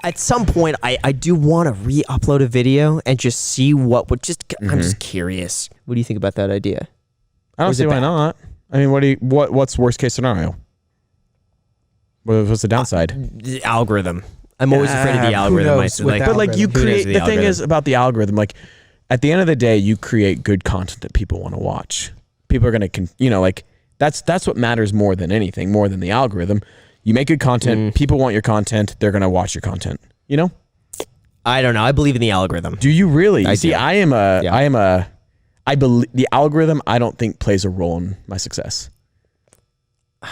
at some point, I do want to re-upload a video and just see what would just. I'm just curious. What do you think about that idea? I don't see why not. I mean, what's worst case scenario? What's the downside? The algorithm. I'm always afraid of the algorithm. But like you create. The thing is about the algorithm. Like at the end of the day, you create good content that people want to watch. People are gonna, like that's what matters more than anything, more than the algorithm. You make good content. People want your content. They're gonna watch your content. I don't know. I believe in the algorithm. Do you really? I believe the algorithm. I don't think plays a role in my success. This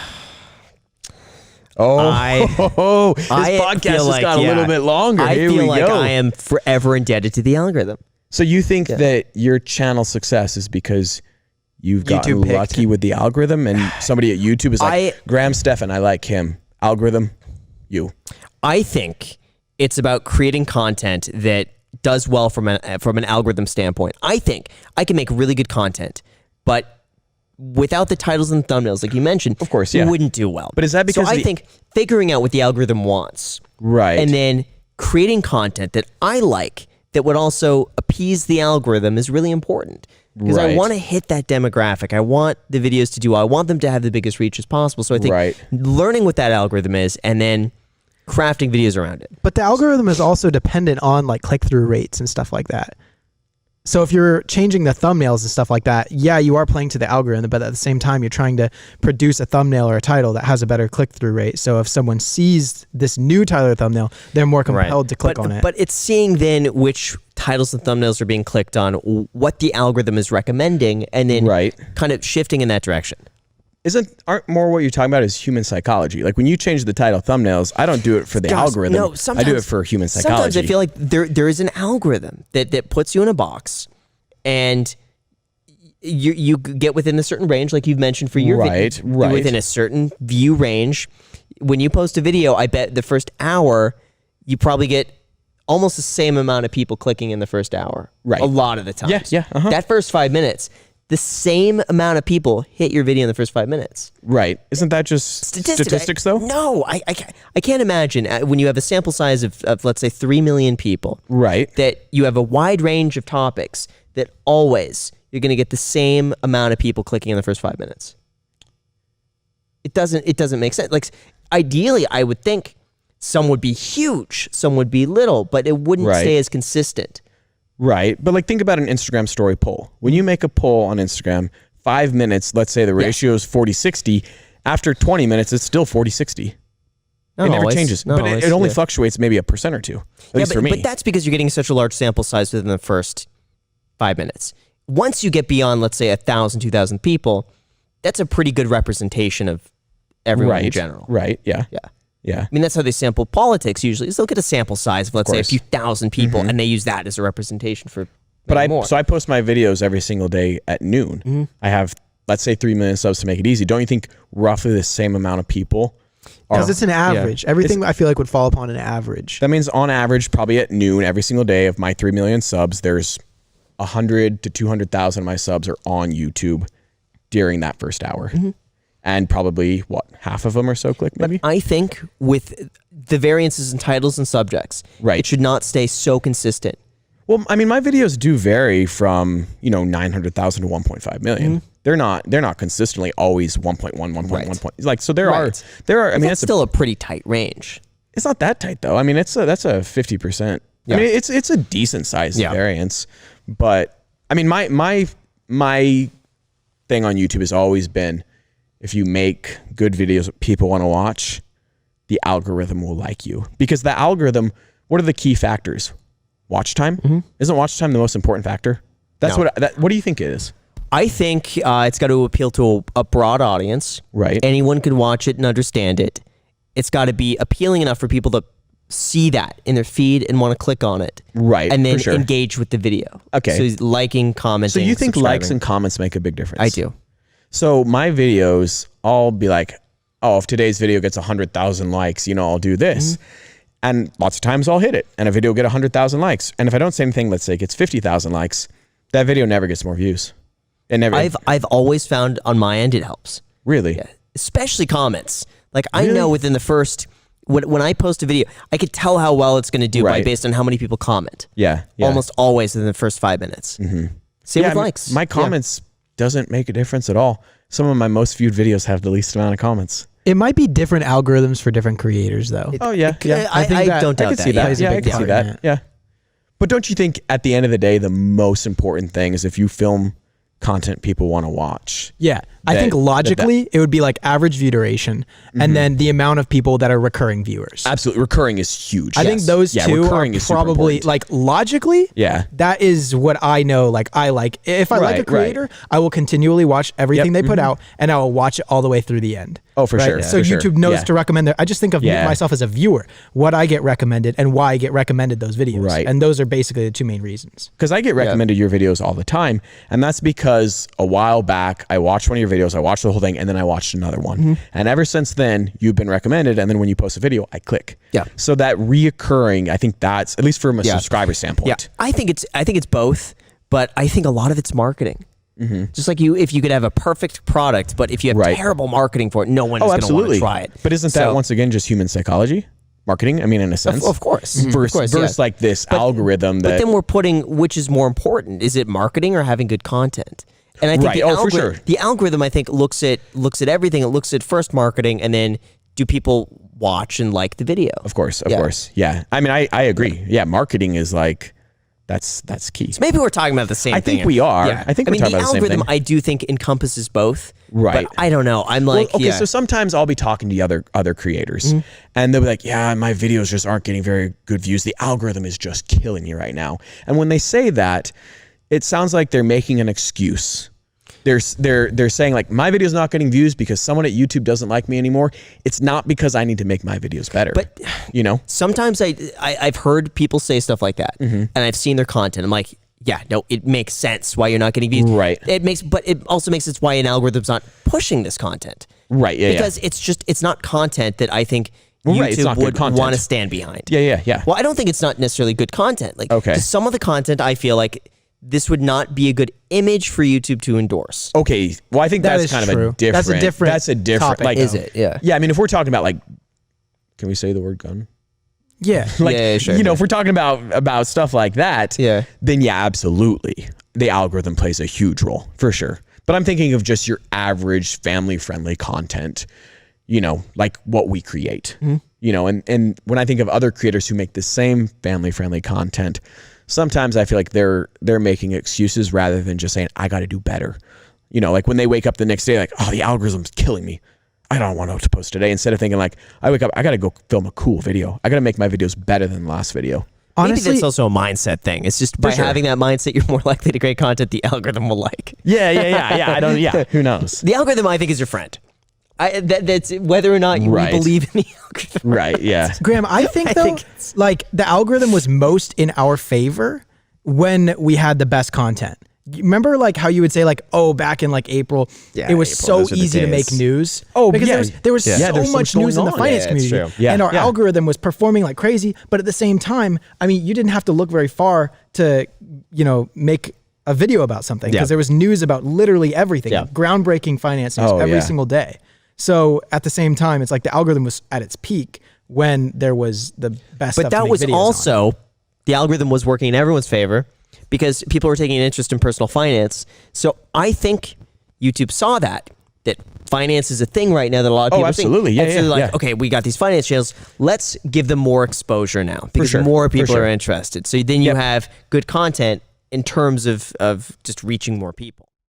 podcast has got a little bit longer. I feel like I am forever indebted to the algorithm. So you think that your channel success is because you've gotten lucky with the algorithm, and somebody at YouTube is like, Graham Stephan, I like him. Algorithm, you. I think it's about creating content that does well from an algorithm standpoint. I think I can make really good content, but without the titles and thumbnails, like you mentioned, of course, it wouldn't do well. But is that because I think figuring out what the algorithm wants, right, and then creating content that I like that would also appease the algorithm is really important. Because I want to hit that demographic. I want the videos to do. I want them to have the biggest reach as possible. So I think learning what that algorithm is and then crafting videos around it. But the algorithm is also dependent on like click-through rates and stuff like that. So if you're changing the thumbnails and stuff like that, yeah, you are playing to the algorithm, but at the same time, you're trying to produce a thumbnail or a title that has a better click-through rate. So if someone sees this new title or thumbnail, they're more compelled to click on it. But it's seeing then which titles and thumbnails are being clicked on, what the algorithm is recommending, and then kind of shifting in that direction. Aren't more what you're talking about is human psychology? Like when you change the title thumbnails, I don't do it for the algorithm. No, I do it for human psychology. Sometimes I feel like there is an algorithm that puts you in a box, and you get within a certain range, like you've mentioned for your video, within a certain view range. When you post a video, I bet the first hour you probably get almost the same amount of people clicking in the first hour. Right. A lot of the time. Yeah. That first 5 minutes, the same amount of people hit your video in the first 5 minutes. Right. Isn't that just statistics though? No, I can't imagine when you have a sample size of let's say 3 million people. Right. That you have a wide range of topics that always you're going to get the same amount of people clicking in the first 5 minutes. It doesn't make sense. Like ideally, I would think some would be huge, some would be little, but it wouldn't stay as consistent. Right. But like think about an Instagram story poll. When you make a poll on Instagram, 5 minutes, let's say the ratio is 40-60. After 20 minutes, it's still 40-60. It never changes. But it only fluctuates maybe 1% or 2%. At least for me. But that's because you're getting such a large sample size within the first 5 minutes. Once you get beyond, let's say, 1,000, 2,000 people, that's a pretty good representation of everyone in general. Right. Yeah. I mean, that's how they sample politics usually. Is they'll get a sample size of, let's say, a few thousand people, and they use that as a representation for more. So I post my videos every single day at noon. I have, let's say, 3 million subs to make it easy. Don't you think roughly the same amount of people? Because it's an average. Everything I feel like would fall upon an average. That means on average, probably at noon every single day of my 3 million subs, there's 100 to 200,000 of my subs are on YouTube during that first hour. And probably, half of them or so click maybe? But I think with the variances in titles and subjects, it should not stay so consistent. Well, I mean, my videos do vary from, 900,000 to 1.5 million. They're not consistently always 1.1, 1.1. Like, so there are, I mean, that's still a pretty tight range. It's not that tight though. I mean, that's a 50%. I mean, it's a decent size variance, but I mean, my thing on YouTube has always been, if you make good videos that people want to watch, the algorithm will like you. Because the algorithm, what are the key factors? Watch time? Isn't watch time the most important factor? That's what do you think it is? I think it's got to appeal to a broad audience. Right. Anyone could watch it and understand it. It's got to be appealing enough for people to see that in their feed and want to click on it. Right. And then engage with the video. Okay. So liking, commenting, So you think likes and comments make a big difference? I do. So my videos, I'll be like, oh, if today's video gets 100,000 likes, I'll do this. And lots of times I'll hit it and a video will get 100,000 likes. And if I don't say anything, let's say it gets 50,000 likes, that video never gets more views. It never. I've always found on my end it helps. Really? Yeah. Especially comments. Like I know within the first when I post a video, I could tell how well it's going to do based on how many people comment. Yeah. Almost always in the first 5 minutes. Same with likes. My comments doesn't make a difference at all. Some of my most viewed videos have the least amount of comments. It might be different algorithms for different creators, though. I don't doubt that. Yeah, I can see that. Yeah. But don't you think at the end of the day, the most important thing is if you film content people want to watch? Yeah. I think logically it would be like average view duration and then the amount of people that are recurring viewers. Absolutely. Recurring is huge. I think those two are probably like logically. Yeah. That is what I know. Like I like, if I like a creator, I will continually watch everything they put out and I will watch it all the way through the end. Oh, for sure. So YouTube knows to recommend I just think of myself as a viewer, what I get recommended and why I get recommended those videos. Right. And those are basically the two main reasons. Because I get recommended your videos all the time. And that's because a while back, I watched one of your videos, I watched the whole thing, and then I watched another one. And ever since then, you've been recommended. And then when you post a video, I click. Yeah. So that reoccurring, I think that's, at least from a subscriber standpoint. Yeah. I think it's both, but I think a lot of it's marketing. Just like if you could have a perfect product, but if you have terrible marketing for it, no one is going to want to try it. But isn't that once again just human psychology? Marketing, I mean, in a sense. Of course. Versus like this algorithm that... But then we're putting, which is more important? Is it marketing or having good content? And I think the algorithm, I think, looks at everything. It looks at first marketing and then do people watch and like the video? Of course. Yeah. I mean, I agree. Yeah, marketing is like... That's key. So maybe we're talking about the same thing. I think we are. Yeah. I think we're talking about the same thing. The algorithm, I do think, encompasses both. Right. But I don't know. I'm like, so sometimes I'll be talking to other creators and they'll be like, yeah, my videos just aren't getting very good views. The algorithm is just killing me right now. And when they say that, it sounds like they're making an excuse. They're saying like, my video's not getting views because someone at YouTube doesn't like me anymore. It's not because I need to make my videos better. But sometimes I've heard people say stuff like that, and I've seen their content. I'm like, yeah, no, it makes sense why you're not getting views. Right. But it also makes sense why an algorithm's not pushing this content. Right. Yeah. Because it's not content that I think YouTube would want to stand behind. Yeah. Well, I don't think it's not necessarily good content. Like, some of the content I feel like this would not be a good image for YouTube to endorse. Okay. Well, I think that's kind of a different. That's a different topic. Like, is it? Yeah. Yeah. I mean, if we're talking about like, can we say the word gun? Yeah. Like, sure. If we're talking about stuff like that, then yeah, absolutely. The algorithm plays a huge role for sure. But I'm thinking of just your average family-friendly content, like what we create, and when I think of other creators who make the same family-friendly content, sometimes I feel like they're making excuses rather than just saying, I got to do better. Like when they wake up the next day, like, oh, the algorithm's killing me. I don't want to post today. Instead of thinking like, I wake up, I got to go film a cool video. I got to make my videos better than the last video. Honestly, maybe that's also a mindset thing. It's just by having that mindset, you're more likely to create content the algorithm will like. Yeah. Who knows? The algorithm, I think, is your friend. That's whether or not you believe in the algorithm. Right, yeah. Graham, I think like the algorithm was most in our favor when we had the best content. Remember like how you would say like, oh, back in like April, it was so easy to make news. Oh, because there was so much news in the finance community. And our algorithm was performing like crazy. But at the same time, I mean, you didn't have to look very far to, make a video about something because there was news about literally everything, groundbreaking finance news every single day. So at the same time, it's like the algorithm was at its peak when there was the best. But that was also the algorithm was working in everyone's favor because people were taking an interest in personal finance. So I think YouTube saw that finance is a thing right now that a lot of people absolutely. think. So like, okay, we got these finance channels. Let's give them more exposure now because more people are interested. So then you have good content in terms of just reaching more people.